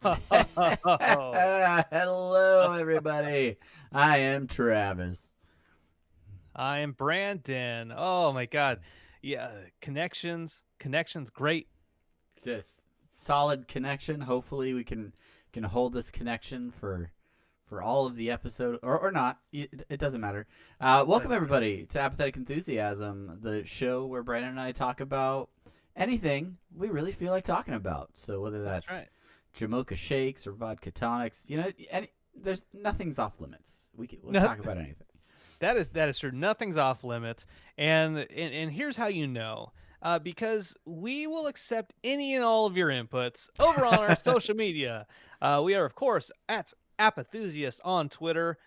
Hello, everybody. I am Travis. I am Brandon. Oh my God. Yeah, connections, great. This solid connection. Hopefully, we can hold this connection for all of the episode, or not. It doesn't matter. Welcome everybody to Apathetic Enthusiasm, the show where Brandon and I talk about anything we really feel like talking about. So whether That's that's right. Jamocha shakes or vodka tonics, there's nothing's off limits. We'll No, talk about anything. that is true. Nothing's off limits. And here's how you know. Because we will accept any and all of your inputs over on our social media. We are, of course, at Apathusiast on Twitter.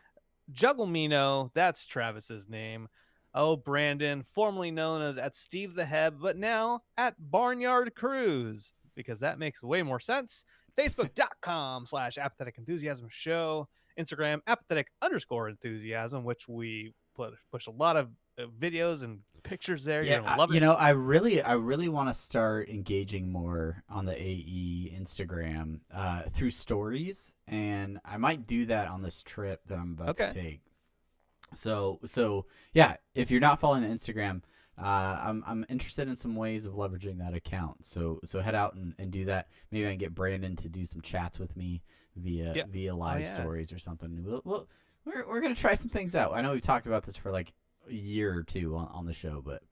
Jugglemino, that's Travis's name. Oh, Brandon, formerly known as at Steve the Heb, but now at Barnyard Cruise, because that makes way more sense. Facebook.com/apathetic enthusiasm show. Instagram, apathetic_enthusiasm, which we push a lot of videos and pictures there. You're gonna love it. I really want to start engaging more on the AE Instagram through stories, and I might do that on this trip that I'm about to take. So yeah, if you're not following the Instagram, I'm interested in some ways of leveraging that account. So head out and do that. Maybe I can get Brandon to do some chats with me via live stories or something. We're gonna try some things out. I know we've talked about this for like a year or two on the show, but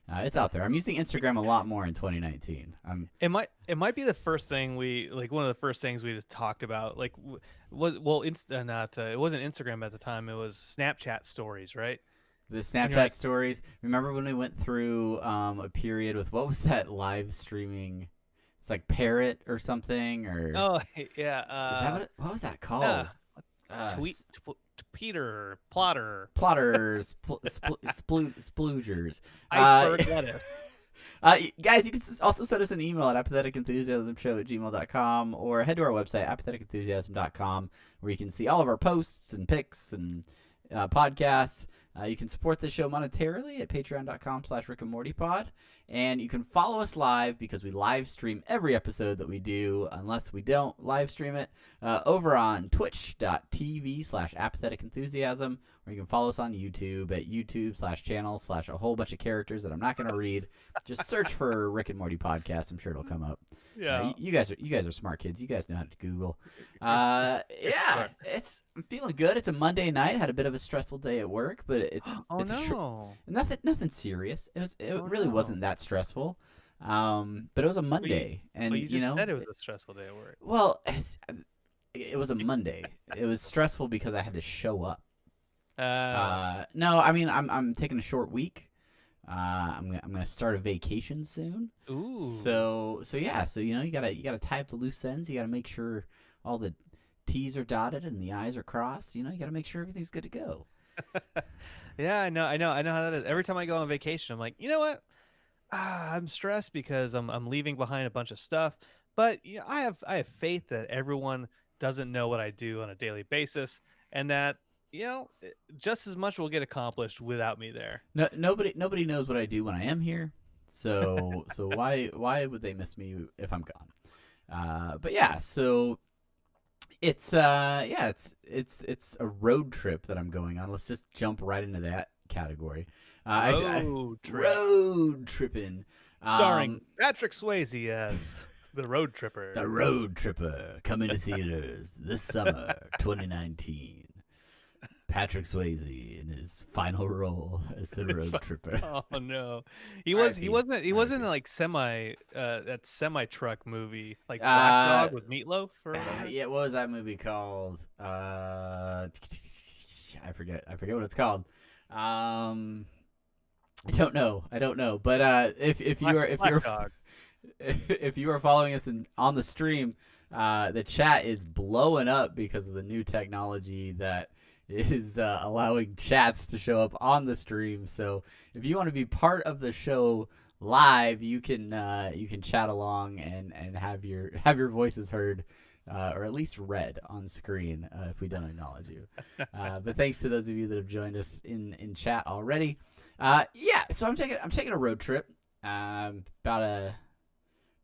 it's out there. I'm using Instagram a lot more in 2019. It might be the first thing one of the first things we just talked about. Like it wasn't Instagram at the time. It was Snapchat stories, right? The Snapchat stories. Remember when we went through a period with, what was that live streaming? It's like Parrot or something, or yeah. Is that what was that called? Peter Plotters, sploogers, iceberg lettuce. Guys, you can also send us an email at apatheticenthusiasmshow@gmail.com, or head to our website, apatheticenthusiasm.com, where you can see all of our posts and pics and podcasts. You can support this show monetarily at patreon.com/rickandmortypod. And you can follow us live, because we live stream every episode that we do, unless we don't live stream it, over on twitch.tv/apatheticenthusiasm, or you can follow us on YouTube at youtube/channel/ a whole bunch of characters that I'm not going to read. Just search for Rick and Morty Podcast. I'm sure it'll come up. Yeah. You guys are smart kids. You guys know how to Google. I'm feeling good. It's a Monday night. Had a bit of a stressful day at work, but it's nothing serious. It really wasn't that stressful. But it was a Monday, and you just said it was a stressful day at work. Well, it was a Monday. It was stressful because I had to show up. No, I mean I'm taking a short week. I'm gonna start a vacation soon. Ooh. So you gotta tie up the loose ends. You gotta make sure all the T's are dotted and the I's are crossed. You gotta make sure everything's good to go. Yeah, I know how that is. Every time I go on vacation, I'm like, you know what? I'm stressed because I'm leaving behind a bunch of stuff. But I have faith that everyone doesn't know what I do on a daily basis, and that just as much will get accomplished without me there. No, nobody knows what I do when I am here. So why would they miss me if I'm gone? But yeah, so it's it's a road trip that I'm going on. Let's just jump right into that category. Road tripping. Starring Patrick Swayze as the Road Tripper. The Road Tripper, coming to theaters this summer, 2019. Patrick Swayze in his final role as the Road Tripper. Oh no, he wasn't in like that semi truck movie like Black Dog with Meatloaf or whatever. Yeah, what was that movie called? I forget what it's called. I don't know. But if you are following us on the stream, the chat is blowing up because of the new technology that is allowing chats to show up on the stream. So if you want to be part of the show live, you can chat along and have your voices heard, or at least read on screen if we don't acknowledge you. But thanks to those of you that have joined us in chat already. So I'm taking a road trip. About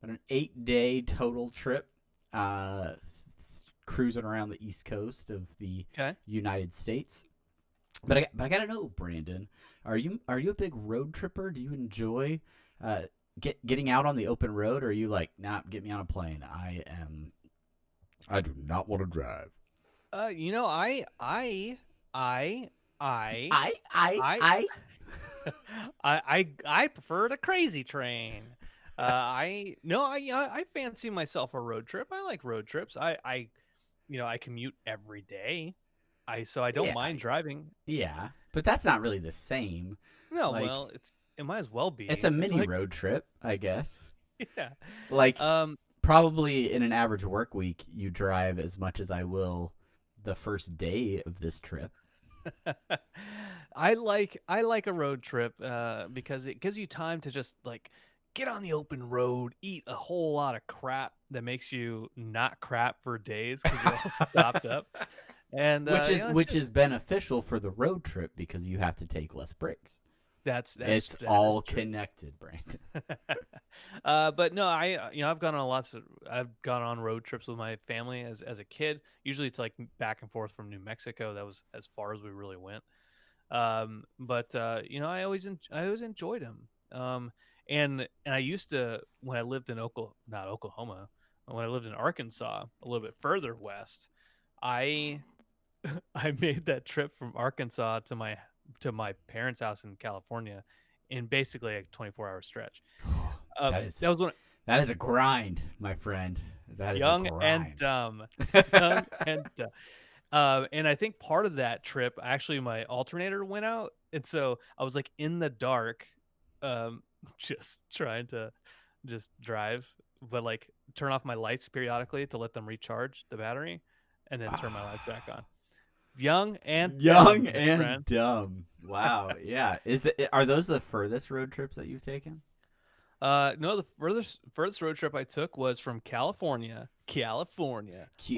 an 8-day total trip. cruising around the East Coast of the Okay. United States. But I gotta know, Brandon, are you a big road tripper? Do you enjoy uh, getting out on the open road, or are you like, nah, get me on a plane? I do not want to drive. You know, I, I, I I I, I I prefer the crazy train. I no, I fancy myself a road trip. I like road trips. I commute every day. So I don't yeah mind driving. yeah, but that's not really the same. No, Like well, it might as well it's be. a It's mini like road trip, I guess. yeah. Like Um, probably in an average work week, you drive as much as I will the first day of this trip. I like a road trip because it gives you time to just like get on the open road, eat a whole lot of crap that makes you not crap for days because you're all stopped up. And which is it's which just is beneficial for the road trip because you have to take less breaks. that's It's that is all true. connected, Brandon. But no, I've gone on I've gone on road trips with my family as a kid, usually to like back and forth from New Mexico. That was as far as we really went. But I always enjoyed them. And I used to when I lived in not Oklahoma, when I lived in Arkansas, a little bit further west, I I made that trip from Arkansas to my parents' house in California in basically a 24-hour stretch. that is That was when that is a grind, my friend. That is a young and grind. dumb, young and dumb. And I think part of that trip, actually, my alternator went out, and so I was like in the dark, um, just trying to just drive, but like turn off my lights periodically to let them recharge the battery, and then turn my lights back on. Young and Young dumb, my and friend. dumb. Wow. Yeah. Are those the furthest road trips that you've taken? No, the furthest road trip I took was from California,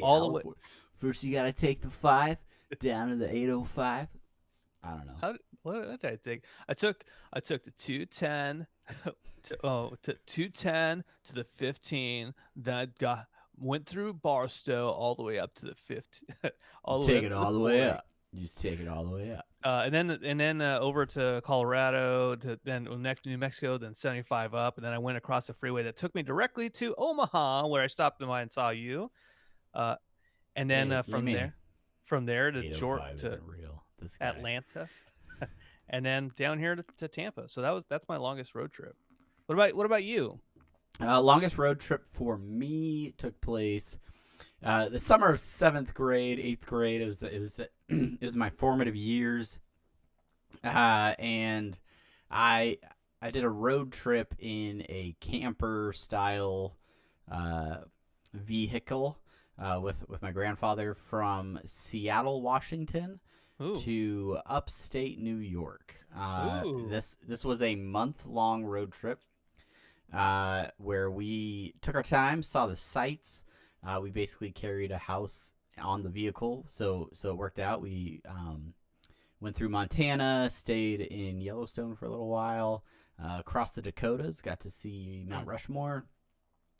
all the way. California. First, you gotta take the 5 down to the 805. I don't know. What did I take? I took the 210 to 210 to the 15. Then I went through Barstow all the way up to the 15, You all the way take up it to the all the way 40. up. You just take it all the way up. And then over to Colorado, to then next New Mexico, then 75 up, and then I went across the freeway that took me directly to Omaha, where I stopped by and saw you. Uh, and then Hey, you mean from there to 805 isn't real? This guy. Atlanta, and then down here to Tampa. So that's my longest road trip. What about you? Longest road trip for me took place the summer of 7th grade, 8th grade. It was my formative years, and I I did a road trip in a camper style uh, vehicle with my grandfather from Seattle, Washington, Ooh, to upstate New York. ooh, This was a month-long road trip where we took our time, saw the sights. We basically carried a house on the vehicle, so it worked out. We went through Montana, stayed in Yellowstone for a little while, across the Dakotas, got to see Mount mm. Rushmore.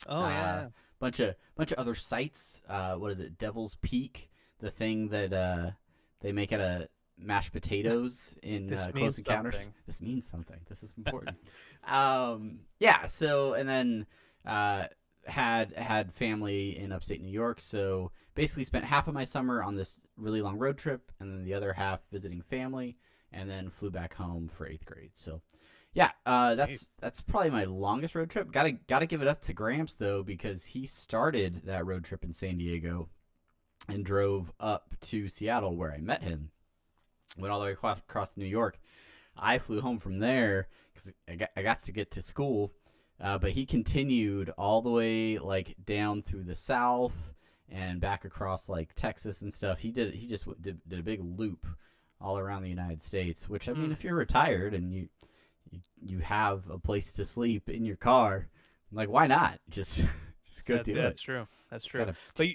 Oh Uh, yeah. bunch of other sites. What is it? Devil's Peak, the thing that they make out of mashed potatoes in This Close means Encounters. something. This means something. This is important. Yeah. So and then had family in upstate New York. So basically spent half of my summer on this really long road trip, and then the other half visiting family, and then flew back home for 8th grade. So yeah, Jeez. that's probably my longest road trip. Gotta give it up to Gramps though, because he started that road trip in San Diego and drove up to Seattle where I met him. Went all the way across to New York. I flew home from there because I got to get to school, but he continued all the way like down through the South and back across like Texas and stuff. He just did a big loop all around the United States. Which I mean, Mm. if you're retired and you have a place to sleep in your car, like why not just go do it. That's true. That's Just true. gotta But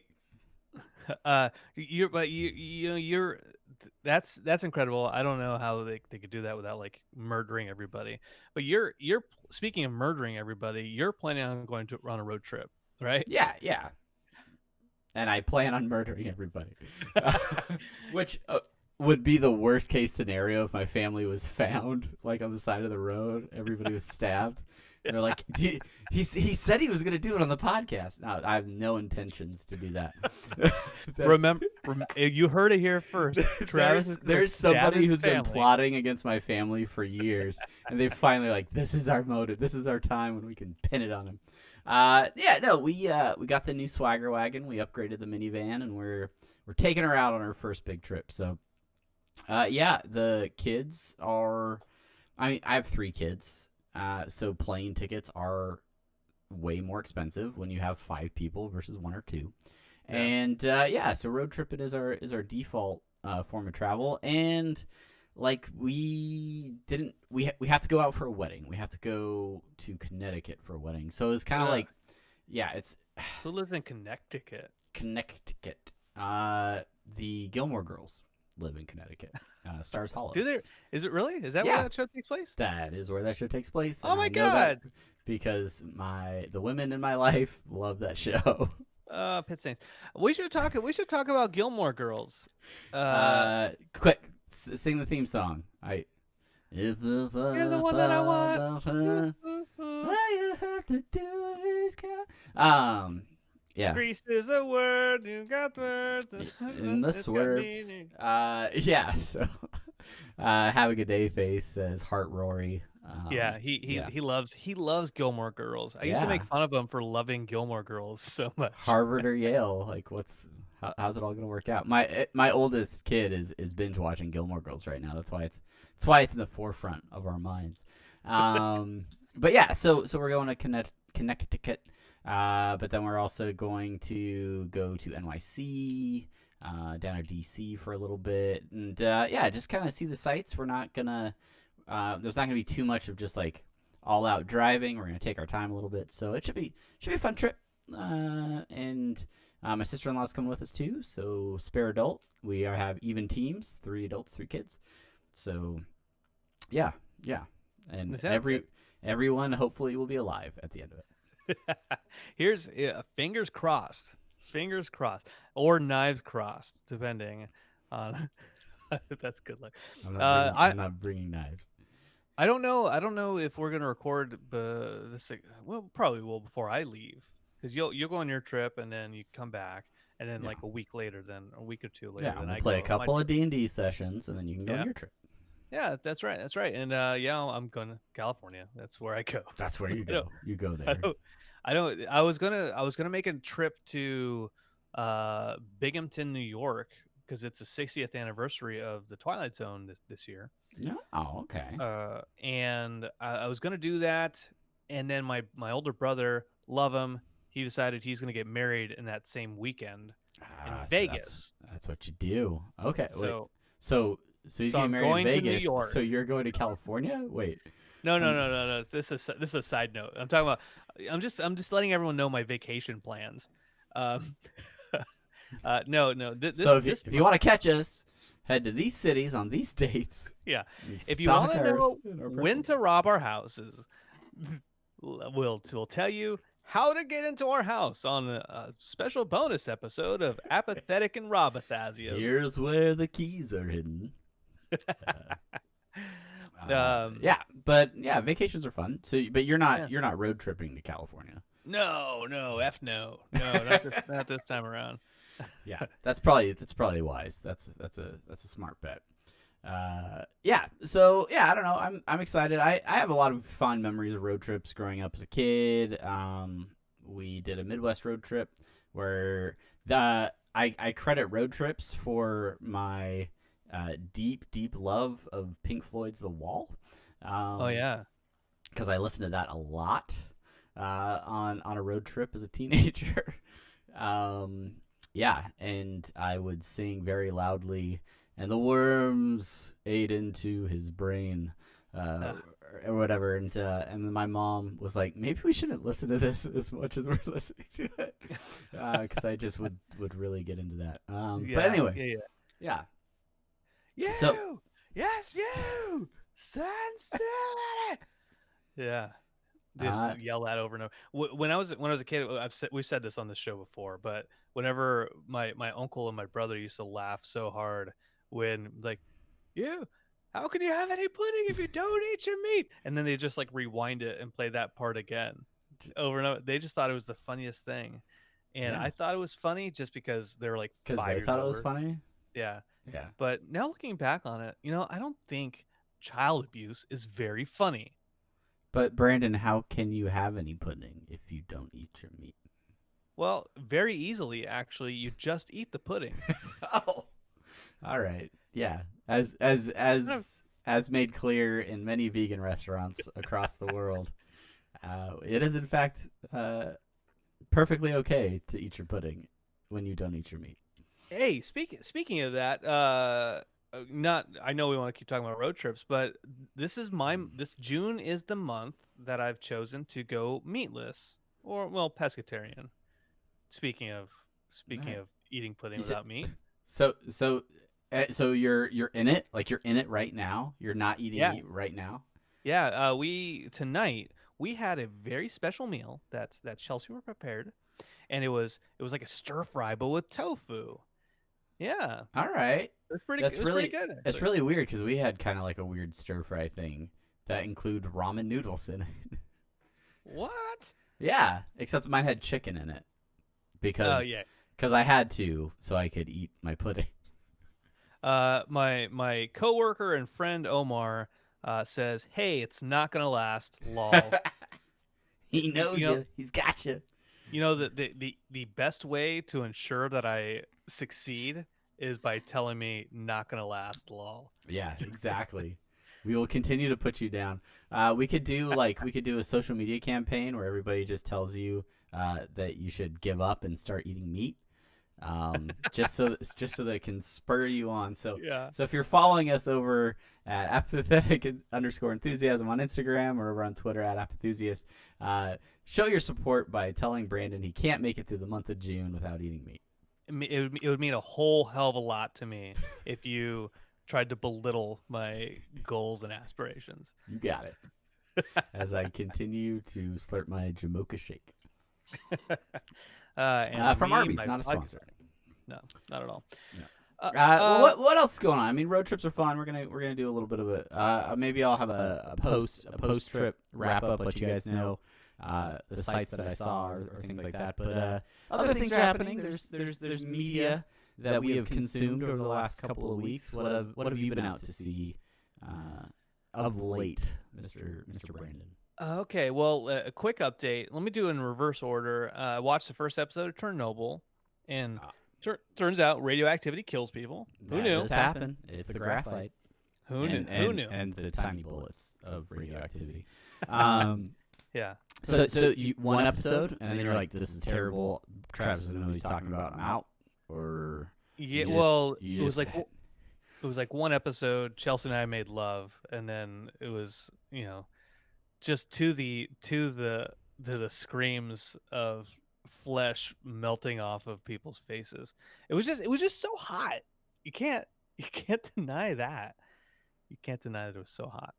you're that's incredible. I don't know how they could do that without like murdering everybody. But you're speaking of murdering everybody, you're planning on going to on a road trip, right? yeah. and I plan on murdering everybody, which would be the worst case scenario if my family was found like on the side of the road. Everybody was stabbed. And they're like, he said he was going to do it on the podcast. No, I have no intentions to do that. Remember, you heard it here first. Travis there's somebody who's been plotting against my family for years, and they finally like, this is our motive. This is our time when we can pin it on him. We got the new Swagger wagon. We upgraded the minivan, and we're taking her out on her first big trip. So, the kids are. I have 3 kids. So plane tickets are way more expensive when you have 5 people versus 1 or 2. Yeah. And so road tripping is our default form of travel. And like we have to go out for a wedding. We have to go to Connecticut for a wedding. So it's kind of it's who lives in Connecticut? Connecticut. The Gilmore Girls live in Connecticut. Stars Hollow. Do there? Is it really? Is that where that show takes place? That is where that show takes place. Oh my god! Because the women in my life love that show. Pit stains. We should talk about Gilmore Girls. Quick, sing the theme song. You're the one that I want. All you have to do is count. Yeah. Grease is a word. You got words. In the swerve. So have a good day face says Heart Rory. He loves Gilmore Girls. I used to make fun of him for loving Gilmore Girls so much. Harvard or Yale, like how's it all gonna work out? My oldest kid is binge watching Gilmore Girls right now. That's why it's in the forefront of our minds. But yeah, so we're going to Connecticut. But then we're also going to go to NYC, down to DC for a little bit, and just kind of see the sights. We're not gonna, there's not gonna be too much of just like all out driving. We're gonna take our time a little bit, so it should be a fun trip. And my sister-in-law's coming with us too, so spare adult. We have even teams, 3 adults, 3 kids. So yeah, and everyone hopefully will be alive at the end of it. Here's fingers crossed, or knives crossed, depending on. That's good luck. I'm not bringing knives. I don't know if we're gonna record this. Well, probably will before I leave, because you'll go on your trip and then you come back, and then like a week later, then a week or 2 later, then we'll play a couple of D&D sessions, and then you can go on your trip. Yeah, that's right. And I'm going to California. That's where I go. That's where you go. You go there. I was gonna make a trip to Binghamton, New York, because it's the 60th anniversary of the Twilight Zone this year. Yeah. Oh, okay. And I was gonna do that, and then my older brother, love him, he decided he's gonna get married in that same weekend in Vegas. That's what you do. Okay. So he's getting married going in Vegas. to New York. So you're going to California? Wait. No. This is a side note. I'm talking about. I'm just letting everyone know my vacation plans. No. If you want to catch us, head to these cities on these dates. Yeah. If you want to know when to rob our houses, we'll tell you how to get into our house on a special bonus episode of Apathetic and Robathasia. Here's where the keys are hidden. Vacations are fun. So, but you're not road tripping to California. No, not this time around. Yeah, that's probably wise. That's a smart bet. So I don't know. I'm excited. I have a lot of fond memories of road trips growing up as a kid. We did a Midwest road trip where I credit road trips for my deep love of Pink Floyd's The Wall. Because I listened to that a lot on a road trip as a teenager. And I would sing very loudly, and the worms ate into his brain, or whatever. And then my mom was like, maybe we shouldn't listen to this as much as we're listening to it, because I just would really get into that. But anyway, yeah. Yes, you. Stand still. Yeah. Just yell that over and over. When I was a kid, we've said this on the show before, but whenever my uncle and my brother used to laugh so hard when like, you, how can you have any pudding if you don't eat your meat? And then they just like rewind it and play that part again over and over. They just thought it was the funniest thing, and I thought it was funny just because they were like 5 Because they years thought older. it was funny. Yeah. Yeah. But now looking back on it, I don't think child abuse is very funny. But Brandon, how can you have any pudding if you don't eat your meat? Well, very easily, actually. You just eat the pudding. Oh, all right. Yeah, as made clear in many vegan restaurants across the world, it is in fact perfectly okay to eat your pudding when you don't eat your meat. Hey, speaking of that, I know we want to keep talking about road trips, but this June is the month that I've chosen to go meatless or pescatarian. Speaking of eating pudding without meat. So you're in it, like you're in it right now. You're not eating meat right now. Yeah. Tonight we had a very special meal that Chelsea were prepared, and it was like a stir fry but with tofu. Yeah. All right. Pretty good. Actually. It's really weird because we had kind of like a weird stir fry thing that include ramen noodles in it. What? Yeah, except mine had chicken in it because I had to so I could eat my pudding. My coworker and friend Omar says, "Hey, it's not gonna last." Lol. He knows you. He's got you. The best way to ensure that I succeed is by telling me not gonna last. Lol. Yeah, exactly. We will continue to put you down. We could do a social media campaign where everybody just tells you that you should give up and start eating meat. Just so that it can spur you on. So if you're following us over at apathetic_enthusiasm on Instagram or over on Twitter at apathusiast, show your support by telling Brandon he can't make it through the month of June without eating meat. It would mean a whole hell of a lot to me if you tried to belittle my goals and aspirations. You got it. As I continue to slurp my Jamocha shake. From Arby's, not a sponsor. No, not at all. No. What else is going on? I mean, road trips are fun. We're gonna do a little bit of it. Maybe I'll have a post trip wrap up, let you guys know the sites that I saw or things like that. But other things are happening. There's media that we have consumed over the last couple of weeks. What have you been out to see of late, Mr. Brandon? Okay, well, a quick update. Let me do it in reverse order. I watched the first episode of Chernobyl, and turns out radioactivity kills people. Who knew? This happened. It's the graphite. Who knew? Who knew? And the tiny bullets of radioactivity. Yeah. So one episode, and then you're like, "This is terrible." Travis doesn't know what he's talking about. I'm out. Or it was like one episode. Chelsea and I made love, and then it was just to the screams of flesh melting off of people's faces. It was just so hot. You can't deny that. You can't deny that it was so hot.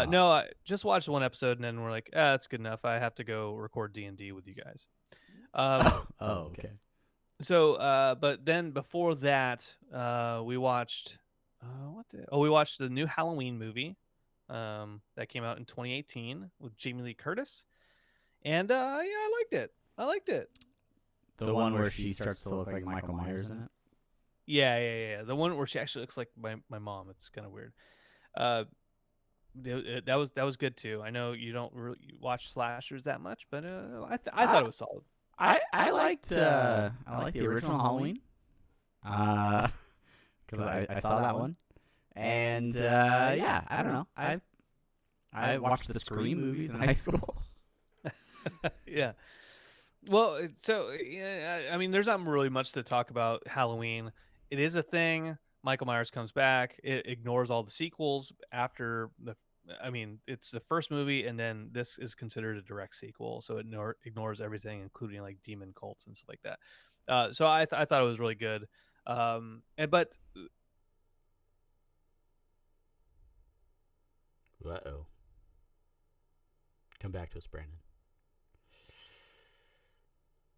No, I just watched one episode and then we're like, that's good enough. I have to go record D&D with you guys. Okay. So, but then before that, we watched we watched the new Halloween movie that came out in 2018 with Jamie Lee Curtis, and I liked it. The one where she starts to look like Michael Myers in it. Yeah. The one where she actually looks like my mom. It's kind of weird. That was good too. I know you don't really watch slashers that much, but I thought it was solid. I liked the original Halloween, because I saw that one, and I don't know. I watched the Scream movies in high school. Yeah. Well, so I mean, there's not really much to talk about Halloween. It is a thing. Michael Myers comes back. It ignores all the sequels after it's the first movie, and then this is considered a direct sequel, so it ignores everything, including like demon cults and stuff like that. So I thought it was really good. But Come back to us, Brandon.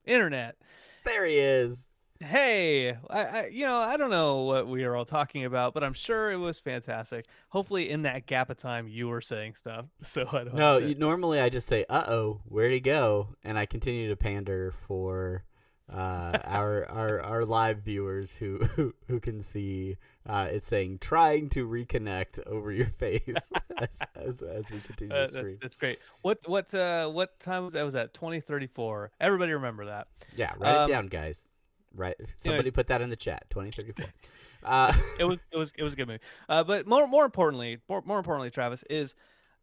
Internet. There he is. Hey, I don't know what we are all talking about, but I'm sure it was fantastic. Hopefully, in that gap of time, you were saying stuff, so I don't. No, have to... normally I just say, "Uh-oh, where'd he go?" and I continue to pander for our live viewers who can see it's saying "trying to reconnect" over your face as we continue to stream. That's great. What time was that? Was that 2034? Everybody remember that? Yeah, write it down, guys. Right. Somebody put that in the chat. 2034. It was a good movie. But more importantly, Travis, is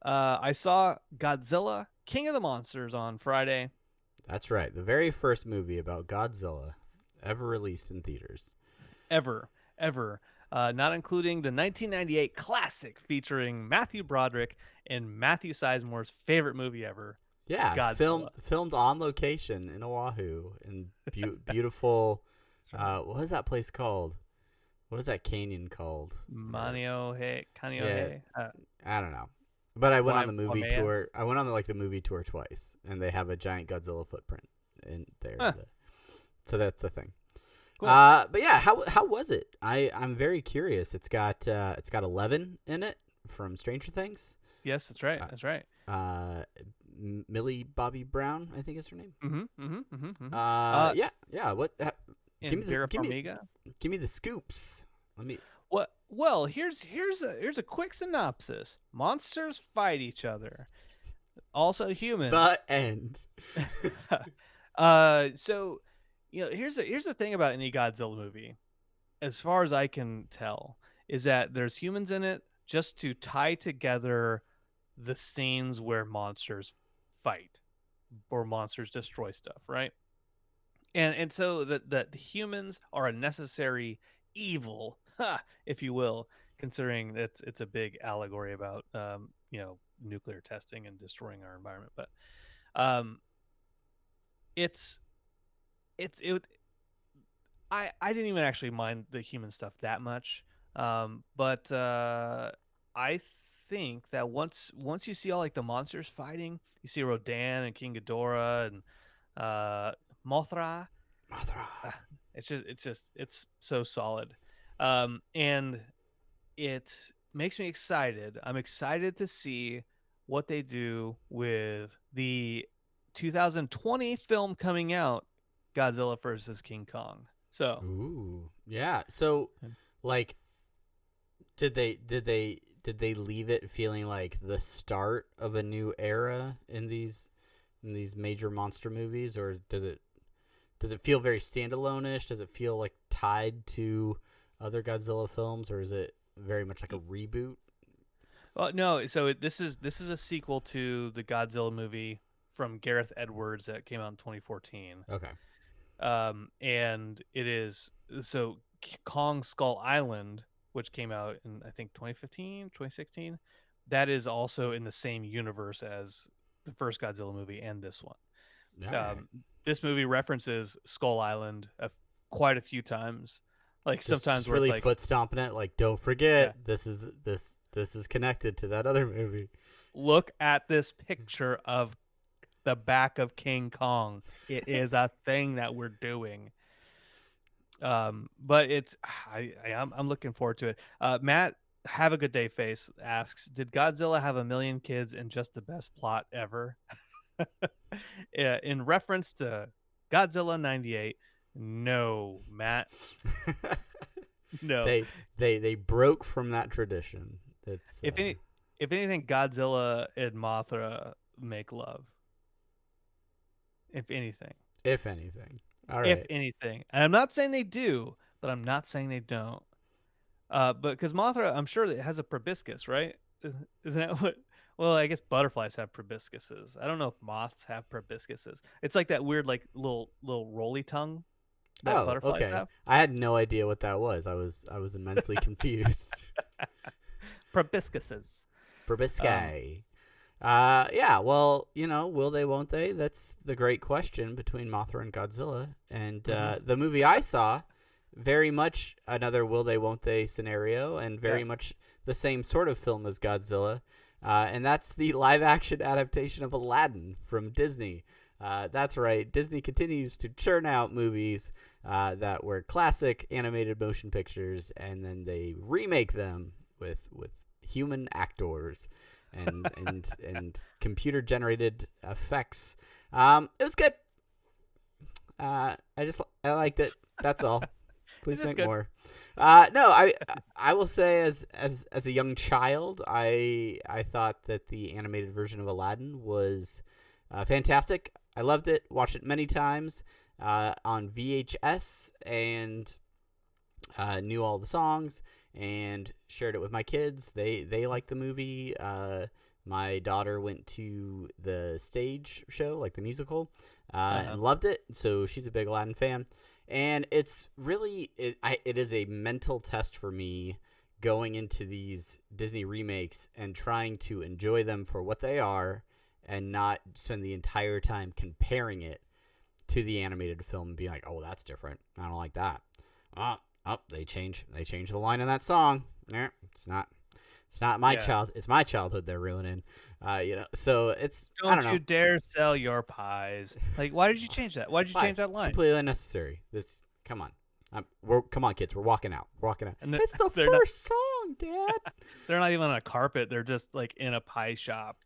I saw Godzilla, King of the Monsters on Friday. That's right. The very first movie about Godzilla ever released in theaters. Ever. Not including the 1998 classic featuring Matthew Broderick and Matthew Sizemore's favorite movie ever. Yeah, Godzilla. filmed on location in Oahu in beautiful. Right. What is that place called? What is that canyon called? Kaniohe. Yeah, I don't know. But I went on the movie tour. I went on the movie tour twice, and they have a giant Godzilla footprint in there. Huh. So that's a thing. Cool. But yeah, how was it? I'm very curious. It's got 11 in it from Stranger Things. Yes, that's right. That's right. Millie Bobby Brown, I think is her name. Yeah. What? Give me the scoops. Let me. What? Well, here's a quick synopsis. Monsters fight each other. Also humans. The end. So, here's the thing about any Godzilla movie, as far as I can tell, is that there's humans in it just to tie together the scenes where monsters fight or monsters destroy stuff, right? And so the humans are a necessary evil, if you will, considering it's a big allegory about nuclear testing and destroying our environment. But I didn't even actually mind the human stuff that much, but I think that once you see all the monsters fighting, you see Rodan and King Ghidorah and Mothra. It's so solid, and it makes me excited. I'm excited to see what they do with the 2020 film coming out, Godzilla versus King Kong. So, ooh, yeah. So, did they leave it feeling like the start of a new era in these major monster movies, or does it feel very standalone-ish? Does it feel tied to other Godzilla films, or is it very much like a reboot? Well, no. So this is a sequel to the Godzilla movie from Gareth Edwards that came out in 2014. Okay. And it is Kong Skull Island, which came out in I think 2015, 2016. That is also in the same universe as the first Godzilla movie and this one. Right. This movie references Skull Island quite a few times. Sometimes just really foot stomping it. Don't forget, this is connected to that other movie. Look at this picture of the back of King Kong. It is a thing that we're doing. But I'm looking forward to it. Matt, have a good day face asks, did Godzilla have a million kids and just the best plot ever? Yeah, in reference to Godzilla 98. No, Matt. No. They broke from that tradition. It's if anything, Godzilla and Mothra make love. If anything. All right. If anything. And I'm not saying they do, but I'm not saying they don't. But because Mothra, I'm sure it has a proboscis, right? Isn't that what? Well, I guess butterflies have proboscises. I don't know if moths have proboscises. It's like that weird, little roly tongue that butterflies have. I had no idea what that was. I was immensely confused. Proboscises. Proboscis. Yeah, well, will they, won't they? That's the great question between Mothra and Godzilla. And the movie I saw, very much another will they, won't they scenario, and very much the same sort of film as Godzilla. and that's the live-action adaptation of Aladdin from Disney. That's right. Disney continues to churn out movies that were classic animated motion pictures, and then they remake them with human actors and computer generated effects. It was good. I liked it. That's all. Please make more. No, I will say as a young child, I thought that the animated version of Aladdin was fantastic. I loved it. Watched it many times on VHS, and knew all the songs and shared it with my kids. They liked the movie. My daughter went to the stage show, like the musical, and loved it. So she's a big Aladdin fan. And it's really, it is a mental test for me going into these Disney remakes and trying to enjoy them for what they are and not spend the entire time comparing it to the animated film and be like, oh, that's different. I don't like that. They changed the line in that song. It's not my child. It's my childhood they're ruining. So it's don't you dare sell your pies. Like, why did you change that? Why did you change that line? It's completely unnecessary. Come on. Come on, kids. We're walking out. And it's the first song, Dad. They're not even on a carpet. They're just like in a pie shop.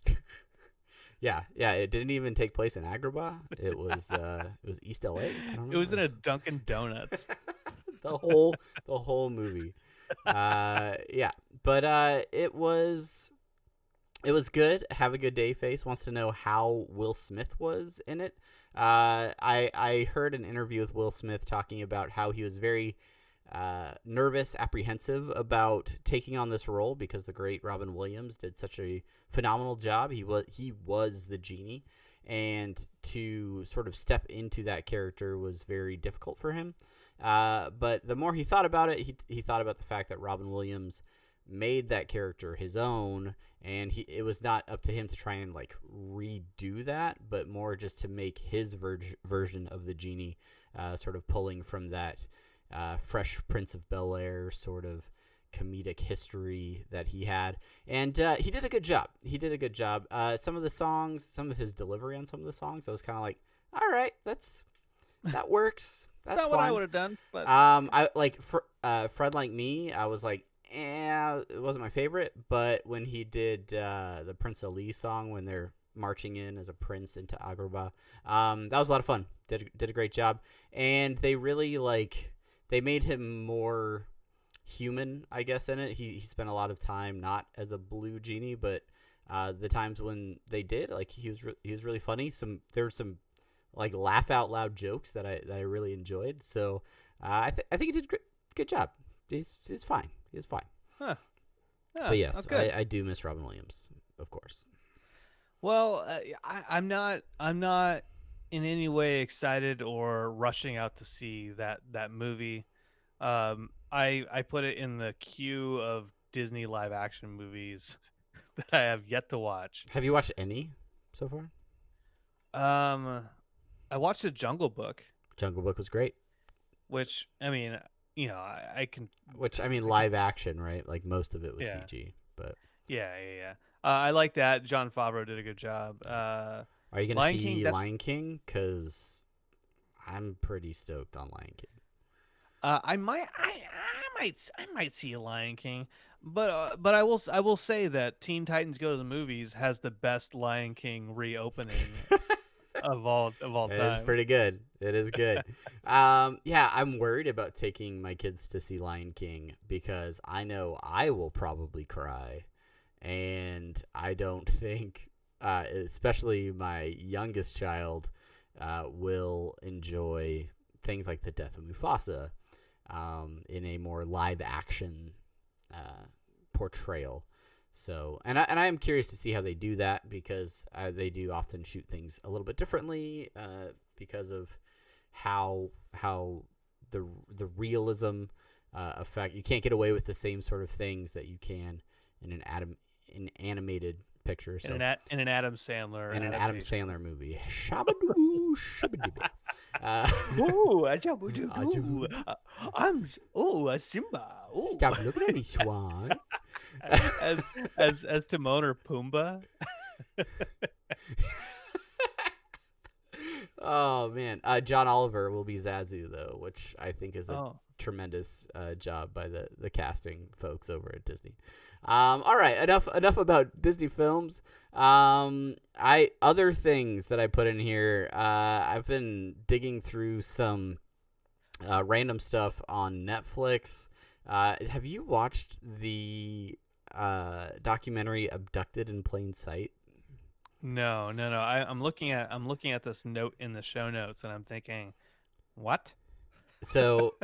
Yeah. It didn't even take place in Agrabah. It was East LA. I don't know. It was in a Dunkin' Donuts. the whole movie. But it was good. Have a good day face wants to know how Will Smith was in it. I heard an interview with Will Smith talking about how he was very nervous, apprehensive about taking on this role because the great Robin Williams did such a phenomenal job. He was the genie, and to sort of step into that character was very difficult for him. But the more he thought about it, he thought about the fact that Robin Williams made that character his own, and it was not up to him to try and like redo that, but more just to make his version of the genie, sort of pulling from that Fresh Prince of Bel-Air sort of comedic history that he had, and he did a good job. Some of the songs, some of his delivery on some of the songs, I was kind of like, all right, that works. That's not what I would have done, but I like Fred Like Me. I was like, it wasn't my favorite. But when he did the Prince Ali song when they're marching in as a prince into Agrabah, that was a lot of fun. Did a great job, and they really they made him more human, I guess, in it. He spent a lot of time not as a blue genie, but the times when they did, he was really funny. There were some like laugh out loud jokes that I really enjoyed. So I think he did a good job. He's fine. He was fine. Huh. Yeah, but yes, I do miss Robin Williams, of course. Well, I'm not in any way excited or rushing out to see that movie. I put it in the queue of Disney live action movies that I have yet to watch. Have you watched any so far? I watched The Jungle Book. Jungle Book was great. Which, I mean, I can... live action, right? Like, most of it was CG, but... Yeah. I like that. Jon Favreau did a good job. Are you going to see Lion King? Because I'm pretty stoked on Lion King. I might see a Lion King, but I will say that Teen Titans Go to the Movies has the best Lion King reopening of all time. It is pretty good. It is good. I'm worried about taking my kids to see Lion King because I know I will probably cry, and I don't think, especially my youngest child, will enjoy things like the death of Mufasa in a more live action portrayal. So, and I am curious to see how they do that because they do often shoot things a little bit differently because of how the realism effect. You can't get away with the same sort of things that you can in an animated picture. So in an Adam Sandler Adam Sandler movie. Shabadoo, shabadoo. I'm a Simba. Stop looking at me, Swan. as Timon or Pumbaa. Oh man, John Oliver will be Zazu though, which I think is a tremendous job by the casting folks over at Disney. All right, enough about Disney films. Other things that I put in here. I've been digging through some random stuff on Netflix. Have you watched the documentary Abducted in Plain Sight? No. I'm looking at this note in the show notes, and I'm thinking, what? So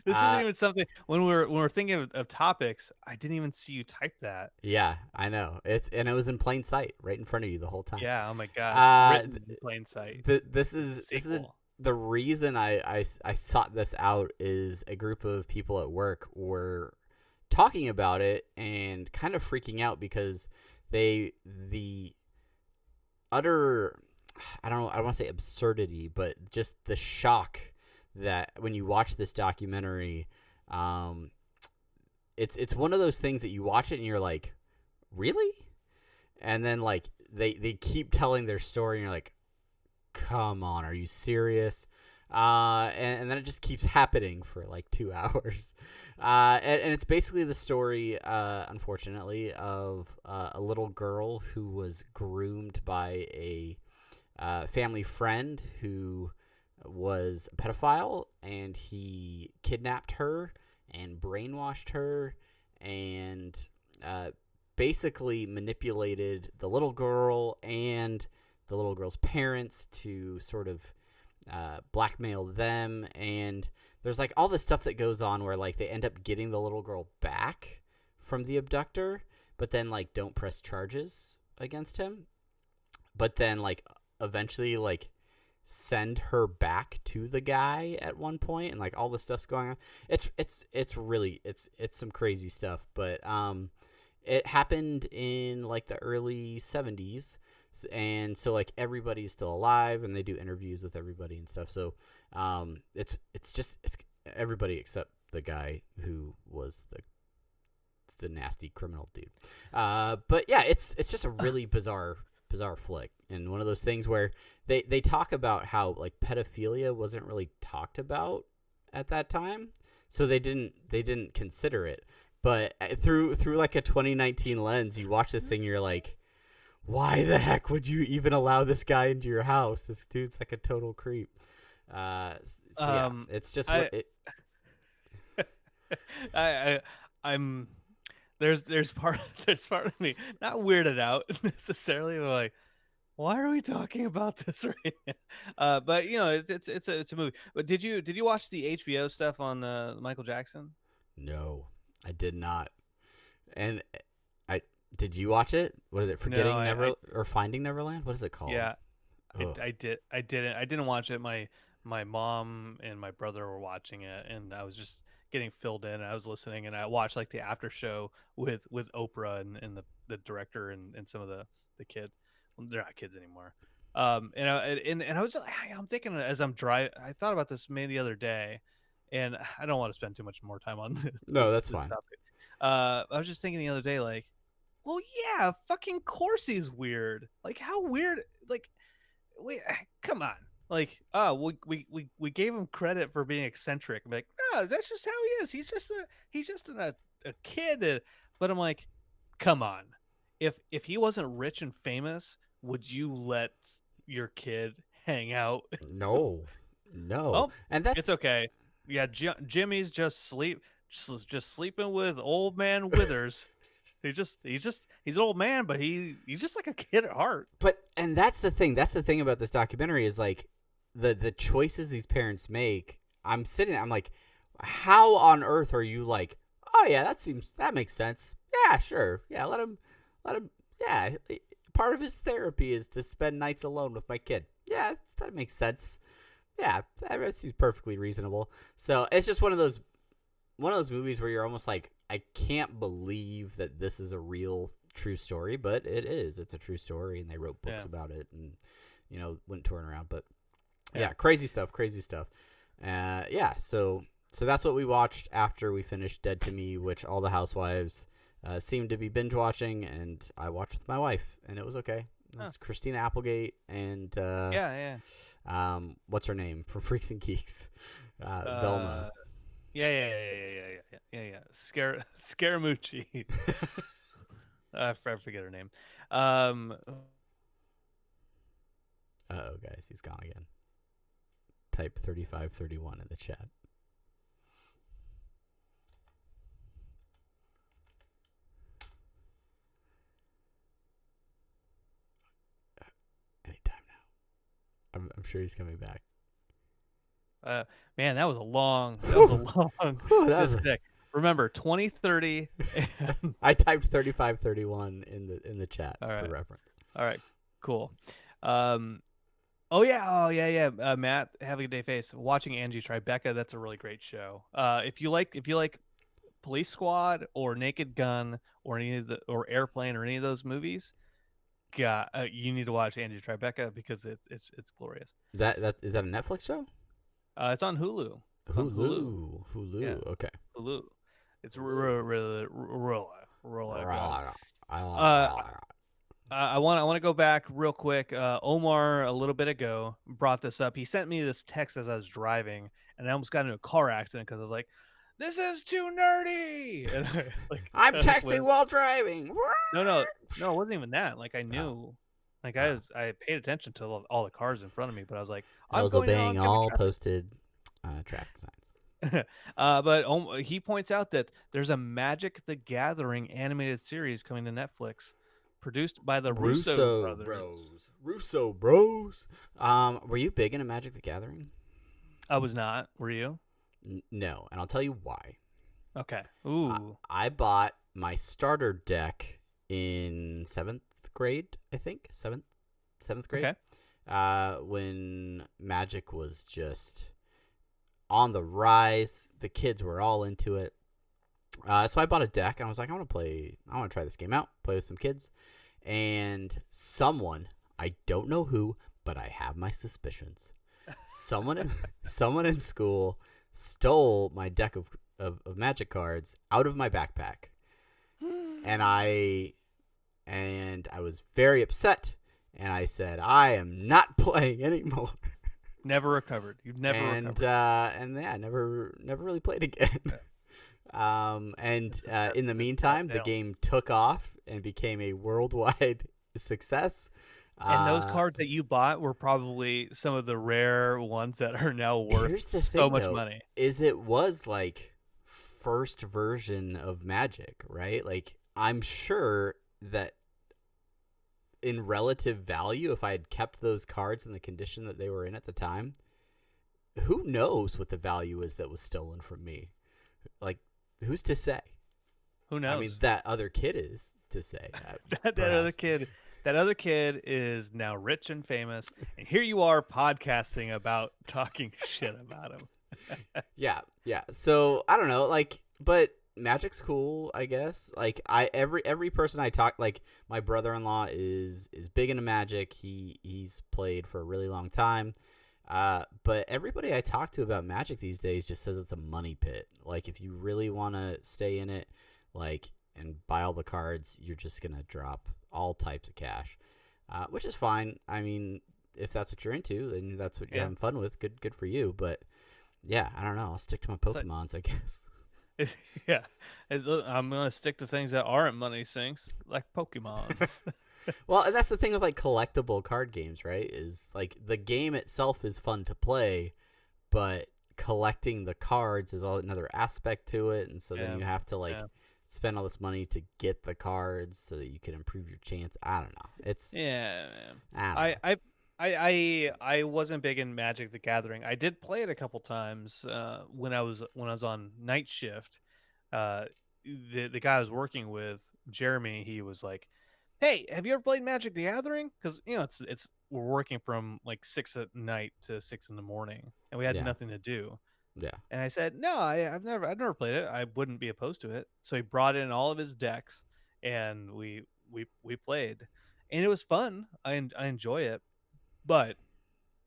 this isn't even something. When we're thinking of topics, I didn't even see you type that. Yeah, I know. It was in plain sight, right in front of you the whole time. Yeah. Oh my gosh. Written in plain sight. This is the reason I sought this out is a group of people at work were talking about it and kind of freaking out because the utter, I don't want to say absurdity, but just the shock that when you watch this documentary, it's one of those things that you watch it and you're like, really? And then like they keep telling their story and you're like, come on, are you serious? And then it just keeps happening for like 2 hours. And it's basically the story, unfortunately, of a little girl who was groomed by a family friend who was a pedophile, and he kidnapped her and brainwashed her and basically manipulated the little girl and the little girl's parents to sort of blackmail them. And there's like all this stuff that goes on where like they end up getting the little girl back from the abductor, but then like don't press charges against him, but then like eventually like send her back to the guy at one point, and like all this stuff's going on. It's really some crazy stuff, but it happened in like the early 70s. And so like everybody's still alive, and they do interviews with everybody and stuff. So it's everybody except the guy who was the nasty criminal dude. But yeah, it's just a really bizarre flick, and one of those things where they talk about how like pedophilia wasn't really talked about at that time, so they didn't consider it. But through like a 2019 lens, you watch this thing, you're like, why the heck would you even allow this guy into your house? This dude's like a total creep. Yeah, it's just I'm there's part of me not weirded out necessarily, but like, why are we talking about this right now? But you know, it's a movie. But did you watch the HBO stuff on Michael Jackson? No, I did not. And did you watch it? What is it? Forgetting Neverland or Finding Neverland? What is it called? Yeah, I didn't watch it. My mom and my brother were watching it, and I was just getting filled in. I was listening, and I watched like the after show with Oprah and the director and some of the kids. Well, they're not kids anymore. And I was I'm thinking as I'm driving. I thought about this maybe the other day, and I don't want to spend too much more time on this. No, that's fine. Topic. I was just thinking the other day, like, well, yeah, fucking course he's weird. Like, how weird? Like, wait, come on. Like, we gave him credit for being eccentric. I'm like, no, that's just how he is. He's just a kid. But I'm like, come on. If he wasn't rich and famous, would you let your kid hang out? No. Oh, and it's okay. Yeah, Jimmy's just sleeping with old man Withers. He's an old man, but he's just like a kid at heart. And that's the thing. That's the thing about this documentary is like the choices these parents make. I'm sitting there, I'm like, how on earth are you like, oh yeah, that makes sense. Yeah, sure. Yeah, let him. Yeah, part of his therapy is to spend nights alone with my kid. Yeah, that makes sense. Yeah, that seems perfectly reasonable. So it's just one of those movies where you're almost like, I can't believe that this is a real true story, but it is. It's a true story, and they wrote books about it, and went touring around. But yeah, crazy stuff. Yeah, so that's what we watched after we finished Dead to Me, which all the housewives seemed to be binge watching, and I watched with my wife, and it was okay. It was Christina Applegate and what's her name from Freaks and Geeks? Velma. Yeah. Scaramucci. I forget her name. Uh-oh, guys, he's gone again. Type 3531 in the chat. Anytime now. I'm sure he's coming back. Man, that was a long disconnect. Remember, 2030. I typed 3531 in the chat for reference. All right, cool. Oh yeah. Matt, have a good day, face. Watching Angie Tribeca, that's a really great show. If you like Police Squad or Naked Gun or or Airplane or any of those movies, you need to watch Angie Tribeca because it's glorious. That is that a Netflix show? It's on Hulu. Hulu. Yeah. Okay. Hulu. It's really good. I want to go back real quick. Omar a little bit ago brought this up. He sent me this text as I was driving, and I almost got into a car accident because I was like, "This is too nerdy." And I'm texting while driving. No, it wasn't even that. Like I knew, I paid attention to all the cars in front of me, but I was like, I was obeying all posted traffic signs. But he points out that there's a Magic the Gathering animated series coming to Netflix, produced by the Russo brothers. Russo bros. Were you big into Magic the Gathering? I was not. Were you? No, and I'll tell you why. Okay. Ooh. I bought my starter deck in 7th grade, I think. 7th grade. Okay. When Magic was just on the rise. The kids were all into it. So I bought a deck, and I was like, I want to try this game out, play with some kids. And someone, I don't know who, but I have my suspicions. Someone in school stole my deck of Magic cards out of my backpack. And I was very upset, and I said, I am not playing anymore. Never recovered. You've never recovered. I never really played again. In the meantime, the game took off and became a worldwide success. And those cards that you bought were probably some of the rare ones that are now worth so much money. It was like first version of Magic, right? Like I'm sure that in relative value, if I had kept those cards in the condition that they were in at the time, who knows what the value is that was stolen from me? Like, who's to say? Who knows? I mean, that other kid is to say. that other kid is now rich and famous, and here you are podcasting about talking shit about him. Yeah. So I don't know, but Magic's cool, I guess. Like every person I talk, like my brother-in-law is big into Magic. He's played for a really long time. But everybody I talk to about Magic these days just says it's a money pit. Like if you really want to stay in it, and buy all the cards, you're just gonna drop all types of cash, which is fine. I mean, if that's what you're into, then that's what you're having fun with. Good for you. But yeah, I don't know. I'll stick to my Pokemons, I guess. Yeah, I'm gonna stick to things that aren't money sinks, like Pokemon. Well, and that's the thing with collectible card games, right? Is the game itself is fun to play, but collecting the cards is another aspect to it, and so then you have to spend all this money to get the cards so that you can improve your chance. I don't know. It's I wasn't big in Magic the Gathering. I did play it a couple times when I was on night shift. The guy I was working with, Jeremy, he was like, "Hey, have you ever played Magic the Gathering?" Because it's we're working from 6 at night to 6 in the morning, and we had nothing to do. Yeah. And I said, "No, I've never played it. I wouldn't be opposed to it." So he brought in all of his decks, and we played, and it was fun. I enjoy it. But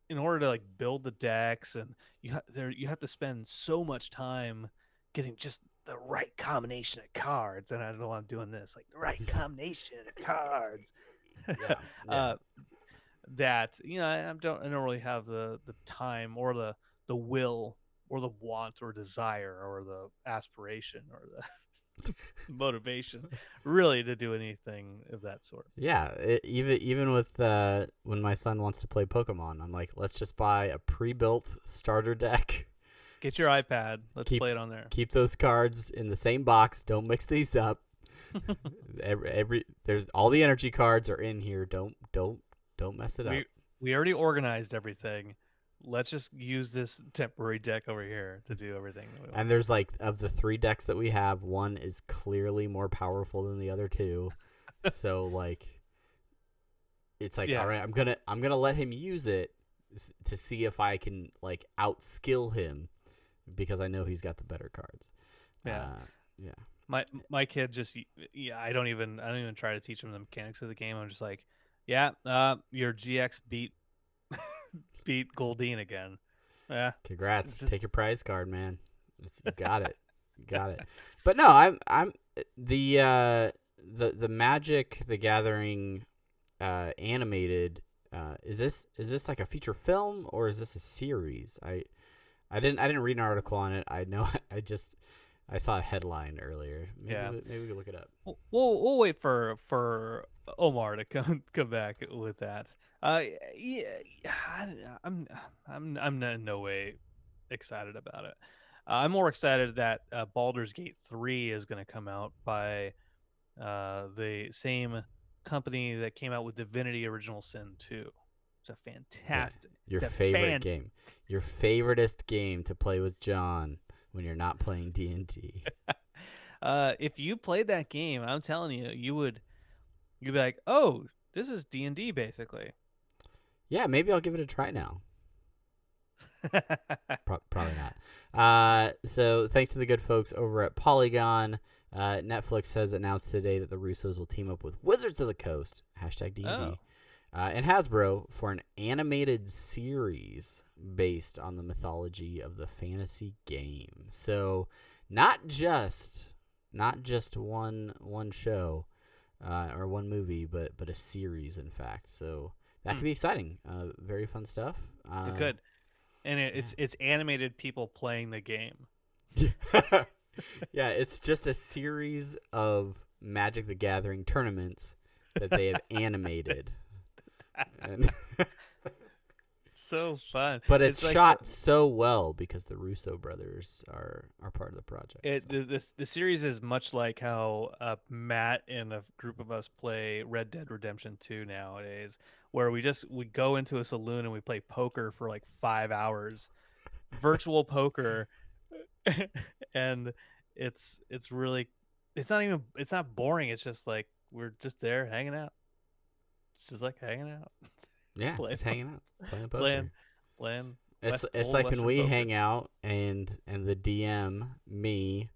in order to build the decks, and you have to spend so much time getting just the right combination of cards, and I know I'm doing this like the right combination of cards. Yeah. uh, that I don't really have the time or the will or the want or desire or the aspiration or the motivation really to do anything of that sort. Yeah, even with when my son wants to play Pokemon, I'm like, let's just buy a pre-built starter deck. Get your iPad. Let's play it on there. Keep those cards in the same box. Don't mix these up. There's all the energy cards are in here. Don't mess it up. We already organized everything. Let's just use this temporary deck over here to do everything. And there's like, of the 3 decks that we have, one is clearly more powerful than the other 2. So like, it's like, all right, I'm gonna let him use it to see if I can like outskill him, because I know he's got the better cards. Yeah. My kid just I don't even try to teach him the mechanics of the game. I'm just like, your GX beat Goldeen again. Yeah. Congrats. Take your prize card, man. You got it. You got it. But no, I'm the Magic the Gathering animated is this like a feature film or is this a series? I didn't read an article on it. I know I saw a headline earlier. Maybe we could look it up. We'll wait for Omar to come back with that. I'm in no way excited about it. I'm more excited that Baldur's Gate 3 is going to come out by the same company that came out with Divinity Original Sin 2. It's a fantastic. Your favorite game. Your favoriteest game to play with John when you're not playing D&D. If you played that game, I'm telling you, you'd be like, "Oh, this is D&D basically." Yeah, maybe I'll give it a try now. Probably not. So thanks to the good folks over at Polygon, Netflix has announced today that the Russos will team up with Wizards of the Coast, #D&D, and Hasbro for an animated series based on the mythology of the fantasy game. So not just one show or one movie, but a series, in fact. So that could be exciting. Very fun stuff. It could. And it's animated people playing the game. Yeah, it's just a series of Magic the Gathering tournaments that they have animated. And so fun. But it's like shot so well because the Russo brothers are part of the project. The series is much like how Matt and a group of us play Red Dead Redemption 2 nowadays, where we go into a saloon and we play poker for like 5 hours, virtual poker, and it's not boring. It's just like we're just there hanging out. It's just like hanging out. Yeah, just hanging out, playing poker. Playing. It's like when we hang out and the DM me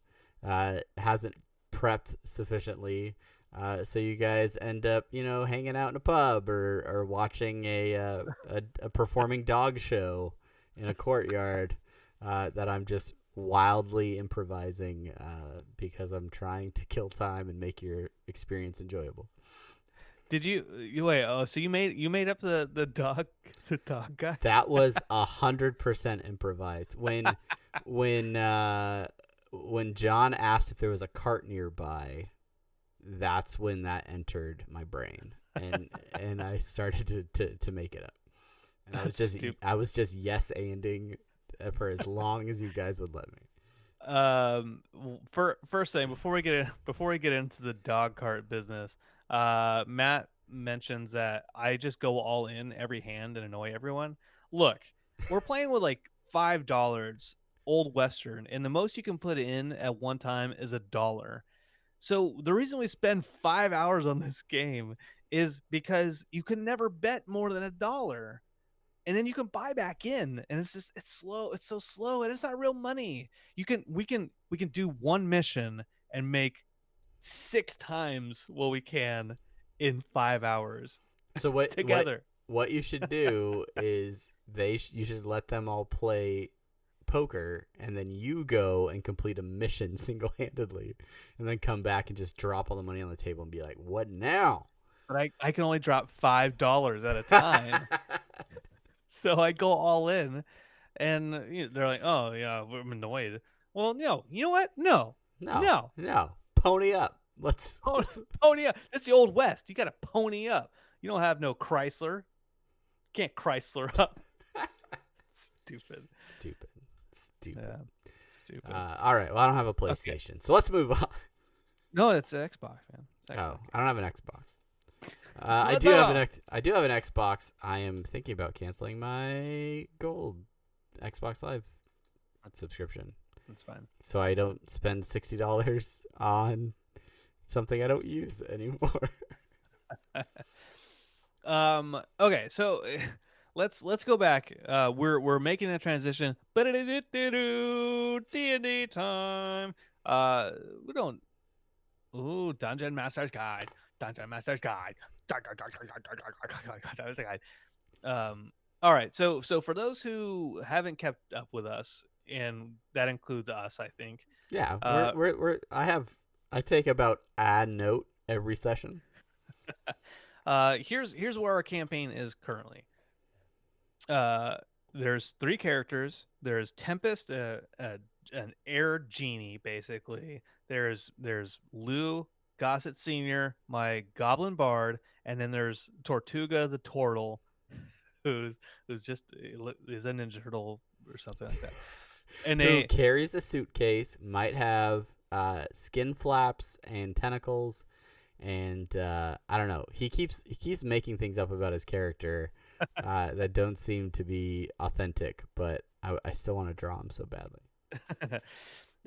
hasn't prepped sufficiently, so you guys end up hanging out in a pub or watching a performing dog show in a courtyard that I'm just wildly improvising because I'm trying to kill time and make your experience enjoyable. Did you wait? Oh, so you made up the dog guy? That was 100% improvised. When John asked if there was a cart nearby, that's when that entered my brain, and I started to make it up. And I was just yes-anding for as long as you guys would let me. First thing before we get into the dog cart business. Matt mentions that I just go all in every hand and annoy everyone. Look, we're playing with like $5 Old Western, and the most you can put in at one time is $1. So the reason we spend 5 hours on this game is because you can never bet more than $1. And then you can buy back in, and it's slow. It's so slow, and it's not real money. We can do one mission and make 6 times what we can in 5 hours. So what together? What you should do is you should let them all play poker, and then you go and complete a mission single-handedly, and then come back and just drop all the money on the table and be like, what now? But I can only drop $5 at a time. So I go all in, and they're like, "Oh yeah, I'm annoyed." Well, no, you know what? No. Pony up. Let's Pony up. That's the old West. You got to pony up. You don't have no Chrysler. You can't Chrysler up. Stupid. Yeah. Stupid. All right. Well, I don't have a PlayStation, so let's move on. No, it's an Xbox, man. Oh, I don't have an Xbox. I do have an Xbox. I am thinking about canceling my gold Xbox Live subscription. That's fine. So I don't spend $60 on something I don't use anymore. Okay, so let's go back. We're making a transition. D&D time. We don't. Ooh, Dungeon Master's Guide. All right. So for those who haven't kept up with us, and that includes us, I think. Yeah, I take about a note every session. Here's where our campaign is currently. There's 3 characters. There's Tempest, an air genie, basically. There's Lou Gossett Sr., my goblin bard, and then there's Tortuga the turtle, who's just is a Ninja Turtle or something like that. And who carries a suitcase, might have skin flaps and tentacles, and I don't know. He keeps making things up about his character that don't seem to be authentic, but I still want to draw him so badly.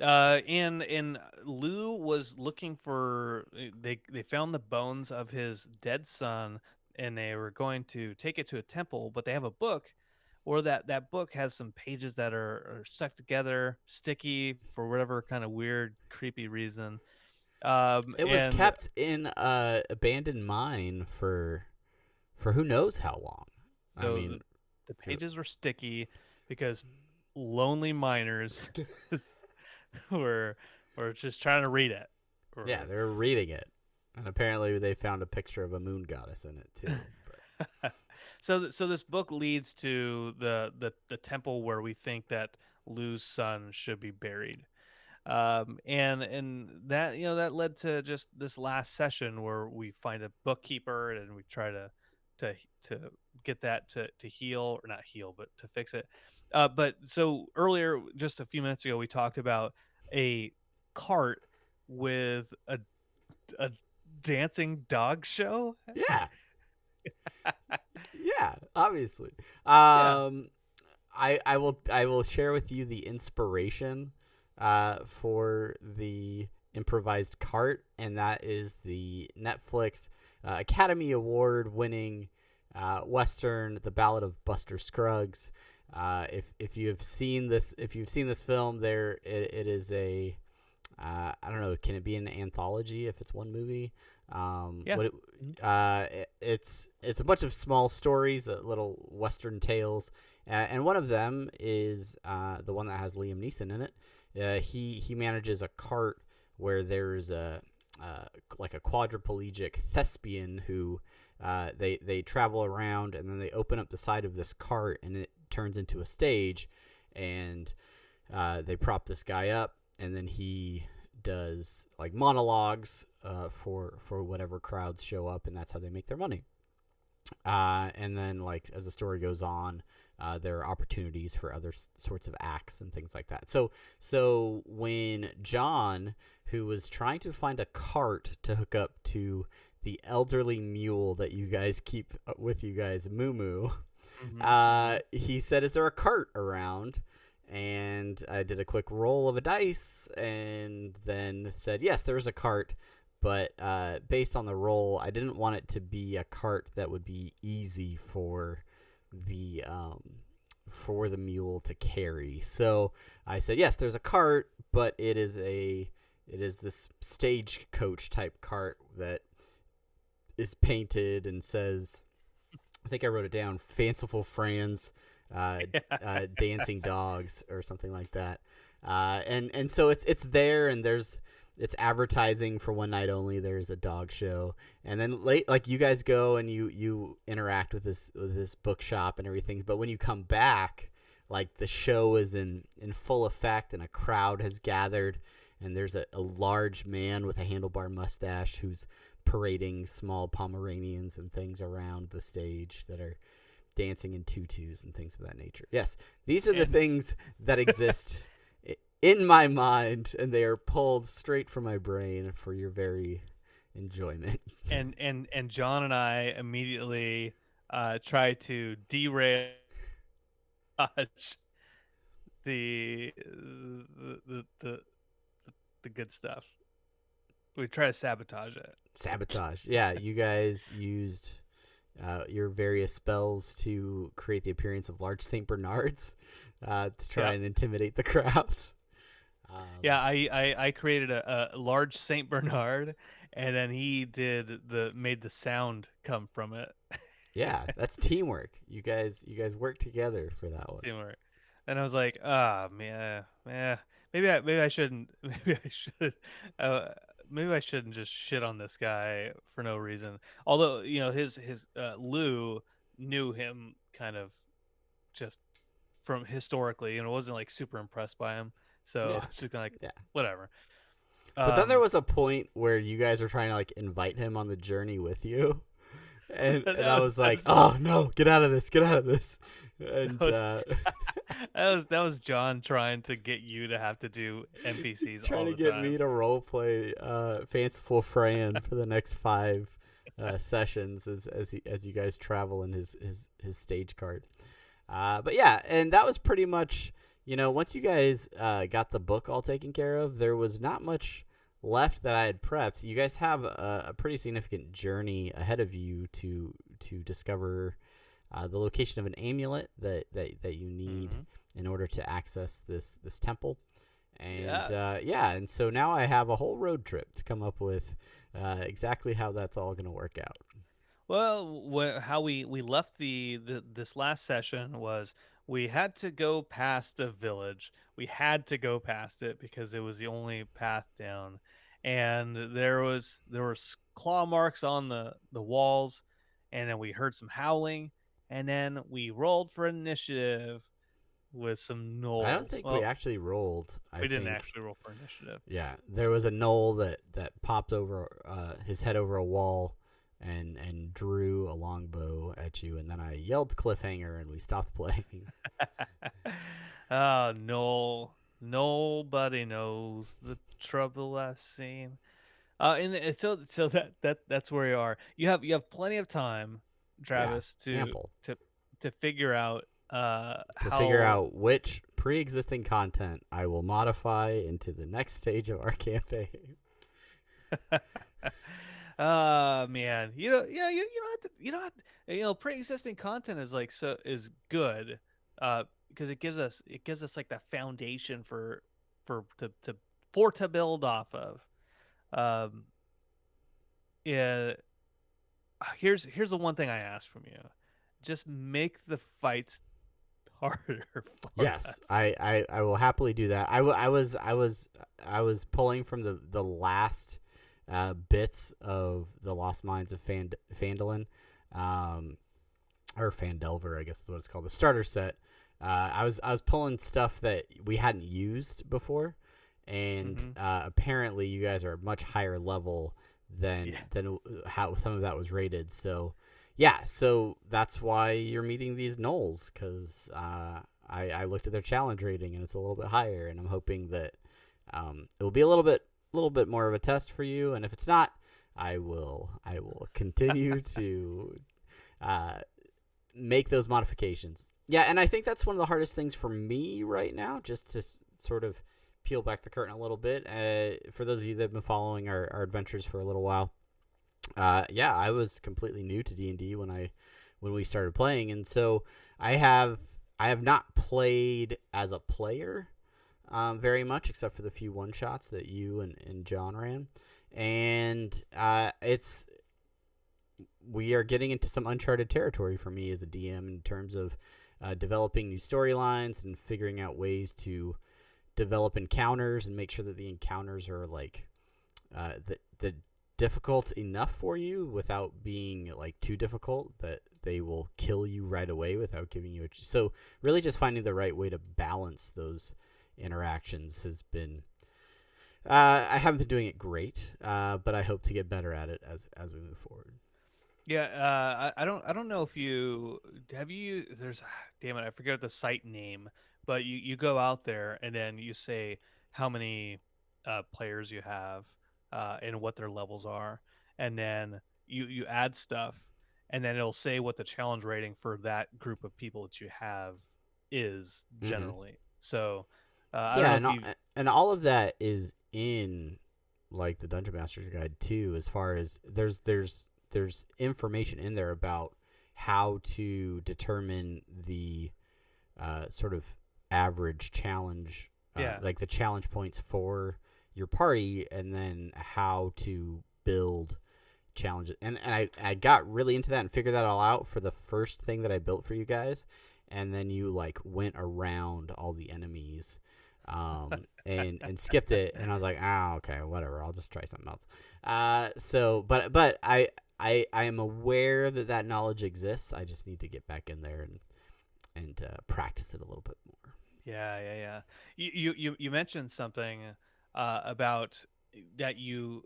And Lou was looking for they found the bones of his dead son, and they were going to take it to a temple, but they have a book, or that book has some pages that are stuck together, sticky for whatever kind of weird, creepy reason. It was kept in a abandoned mine for who knows how long. So I mean, the pages were sticky because lonely miners were just trying to read it. Yeah, they were reading it, and apparently they found a picture of a moon goddess in it too. But. So this book leads to the temple where we think that Lou's son should be buried, and that that led to just this last session where we find a bookkeeper and we try to get that to heal, or not heal, but to fix it. But so earlier, just a few minutes ago, we talked about a cart with a dancing dog show. Yeah. Yeah, obviously. I will share with you the inspiration for the improvised cart, and that is the Netflix Academy Award winning Western, The Ballad of Buster Scruggs. If you've seen this film, it is a I don't know, can it be an anthology if it's one movie? Yeah. It's a bunch of small stories, little Western tales, and one of them is the one that has Liam Neeson in it. He manages a cart where there's like a quadriplegic thespian who they travel around, and then they open up the side of this cart and it turns into a stage, and they prop this guy up, and then he does like monologues for whatever crowds show up, and that's how they make their money. And then, like, as the story goes on, there are opportunities for other sorts of acts and things like that. So when John, who was trying to find a cart to hook up to the elderly mule that you guys keep with you guys, Moo Moo, he said, "Is there a cart around?" And I did a quick roll of a dice and then said, yes, there is a cart. But based on the roll, I didn't want it to be a cart that would be easy for the mule to carry. So I said, yes, there's a cart, but it is this stagecoach type cart that is painted and says, I think I wrote it down, Fanciful Fran's dancing dogs or something like that. And so it's there, and it's advertising for one night only. There's a dog show, and then like you guys go and you interact with this bookshop and everything. But when you come back, like the show is in full effect, and a crowd has gathered, and there's a large man with a handlebar mustache who's parading small Pomeranians and things around the stage that are dancing in tutus and things of that nature. Yes, these are the things that exist in my mind, and they are pulled straight from my brain for your very enjoyment. And John and I immediately try to derail the good stuff. We try to sabotage it. Sabotage. Yeah, you guys used your various spells to create the appearance of large Saint Bernards to try and intimidate the crowds. I created a large Saint Bernard, and then he made the sound come from it. Yeah, that's teamwork. You guys work together for that one. Teamwork. And I was like, man, maybe I shouldn't. Maybe I shouldn't just shit on this guy for no reason. Although his Lou knew him kind of just from historically, wasn't like super impressed by him. So it's just kind of like whatever. But then there was a point where you guys were trying to like invite him on the journey with you, and I was like, "Oh no, get out of this, get out of this!" And that was John trying to get you to have to do NPCs trying all the to get time. me to role play Fanciful Fran for the next 5 sessions as you guys travel in his stage card. But yeah, and that was pretty much. Once you guys got the book all taken care of, there was not much left that I had prepped. You guys have a pretty significant journey ahead of you to discover the location of an amulet that you need in order to access this temple. And and so now I have a whole road trip to come up with exactly how that's all going to work out. Well, how we left this last session was we had to go past a village. We had to go past it because it was the only path down, and there were claw marks on the walls, and then we heard some howling, and then we rolled for initiative with some gnolls. I don't think we actually rolled. We didn't actually roll for initiative. Yeah, there was a gnoll that popped over his head over a wall. And drew a longbow at you, and then I yelled cliffhanger, and we stopped playing. No, nobody knows the trouble I've seen. And so that's where you are. You have plenty of time, Travis, to figure out figure out which pre-existing content I will modify into the next stage of our campaign. Man, you don't have to, pre-existing content is good, because it gives us like that foundation to build off of. Here's the one thing I ask from you: just make the fights harder. Yes, I will happily do that. I was pulling from the last bits of the Lost Mines of Phandalin, or Phandelver, I guess is what it's called, the starter set. I was pulling stuff that we hadn't used before, and apparently you guys are much higher level than how some of that was rated. So so that's why you're meeting these gnolls, because I looked at their challenge rating and it's a little bit higher, and I'm hoping that it will be a little bit more of a test for you, and if it's not, I will continue to make those modifications. Yeah, and I think that's one of the hardest things for me right now, just to sort of peel back the curtain a little bit. For those of you that have been following our adventures for a little while, I was completely new to D&D when we started playing, and so I have not played as a player very much, except for the few one-shots that you and John ran. And we are getting into some uncharted territory for me as a DM in terms of developing new storylines and figuring out ways to develop encounters and make sure that the encounters are like the difficult enough for you without being like too difficult that they will kill you right away without giving you so really just finding the right way to balance those interactions has been I haven't been doing it great, but I hope to get better at it as we move forward. Yeah, I don't know if you have you. There's damn it, I forget the site name, but you go out there and then you say how many players you have and what their levels are, and then you add stuff, and then it'll say what the challenge rating for that group of people that you have is generally. So I don't know if you and all of that is in like the Dungeon Master's Guide too. As far as there's information in there about how to determine the sort of average challenge, like the challenge points for your party, and then how to build challenges. And I got really into that and figured that all out for the first thing that I built for you guys. And then you like went around all the enemies and skipped it. And I was like, okay, whatever. I'll just try something else. But I am aware that knowledge exists. I just need to get back in there and practice it a little bit more. Yeah. You mentioned something about that you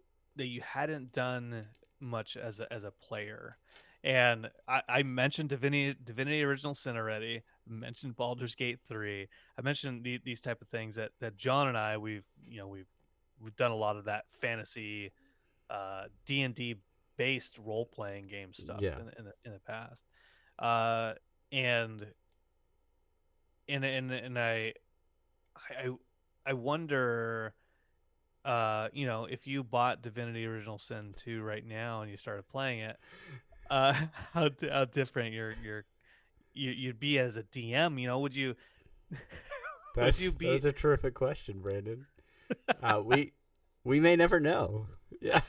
hadn't done much as a player, and I mentioned Divinity Original Sin already. I mentioned Baldur's Gate 3. I mentioned these type of things that John and I we've done a lot of that fantasy D&D based role playing game stuff in the past, and I wonder, if you bought Divinity Original Sin 2 right now and you started playing it, how different you'd be as a DM. Would you? That's a terrific question, Brandon. We may never know. Yeah.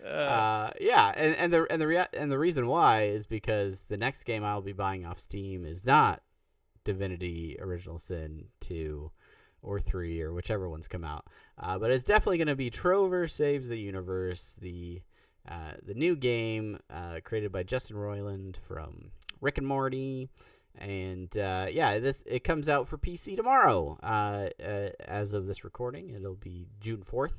And the reason why is because the next game I'll be buying off Steam is not Divinity Original Sin 2 or 3 or whichever ones come out, but it's definitely going to be Trover Saves the Universe, the new game created by Justin Roiland from Rick and Morty. And it comes out for PC tomorrow. As of this recording, it'll be June 4th.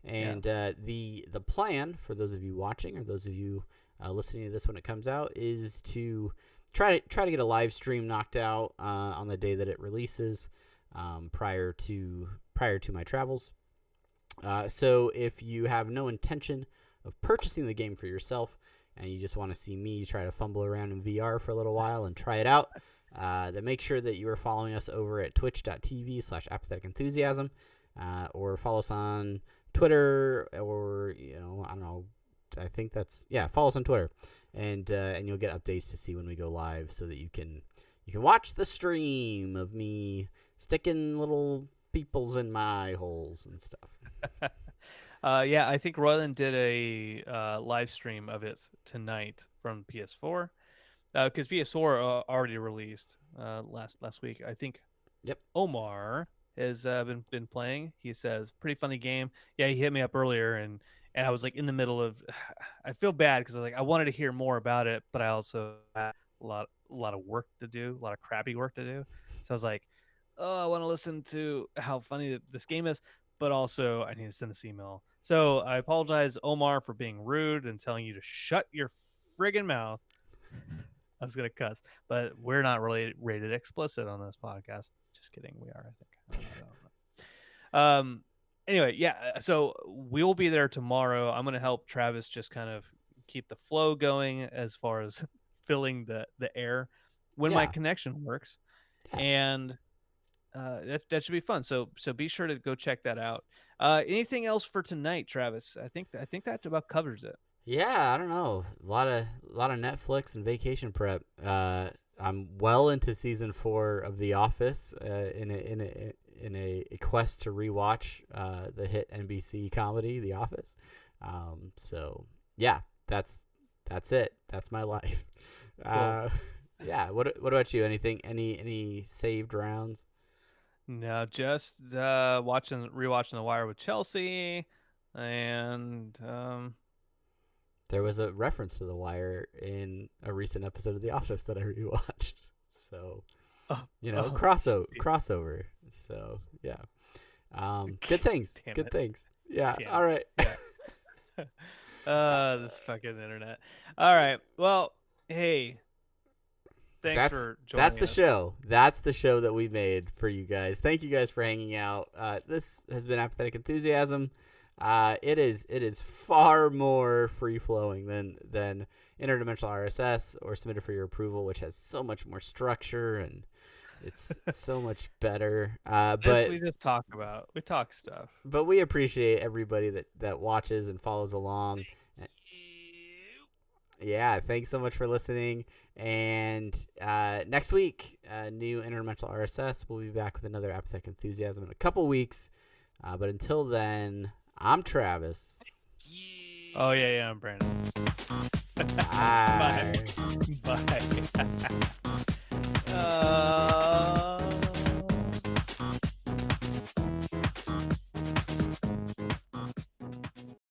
And the plan for those of you watching or those of you listening to this when it comes out is to try to get a live stream knocked out on the day that it releases, prior to my travels. So if you have no intention of purchasing the game for yourself and you just want to see me try to fumble around in VR for a little while and try it out, then make sure that you are following us over at twitch.tv/apathetic enthusiasm, or follow us on Twitter, or I don't know, I think that's follow us on Twitter, and you'll get updates to see when we go live, so that you can watch the stream of me sticking little peoples in my holes and stuff. I think Royland did a live stream of it tonight from PS4, because PS4 already released last week. I think. Yep. Omar has been playing. He says pretty funny game. Yeah, he hit me up earlier, and I was like in the middle of. I feel bad because I wanted to hear more about it, but I also had a lot of work to do, a lot of crappy work to do. So I was like, oh, I want to listen to how funny this game is, but also I need to send this email. So I apologize, Omar, for being rude and telling you to shut your friggin' mouth. I was gonna cuss, but we're not really rated explicit on this podcast. Just kidding, we are, I think. Anyway, so we'll be there tomorrow. I'm gonna help Travis just kind of keep the flow going as far as filling the air when my connection works, and that should be fun. So be sure to go check that out. Anything else for tonight, Travis? I think that about covers it. Yeah, I don't know. A lot of Netflix and vacation prep. I'm well into season 4 of The Office, in a quest to rewatch the hit NBC comedy The Office. So yeah, that's it. That's my life. Cool. Yeah. What about you? Anything? Any saved rounds? No, just rewatching The Wire with Chelsea, and There was a reference to The Wire in a recent episode of The Office that I rewatched. So, crossover. So, yeah. Good things. Damn Good it. things. Yeah. Damn All right. This fucking internet. All right. Well, hey, thanks for joining us. That's the show. That's the show that we made for you guys. Thank you guys for hanging out. This has been Apathetic Enthusiasm. It is far more free flowing than Interdimensional RSS or Submitted for Your Approval, which has so much more structure and it's so much better. But we just talk about. We talk stuff. But we appreciate everybody that watches and follows along. Yeah, thanks so much for listening. And next week, new Interdimensional RSS. We'll be back with another Apathetic Enthusiasm in a couple weeks. But until then, I'm Travis. Oh, yeah, I'm Brandon. Bye. Bye.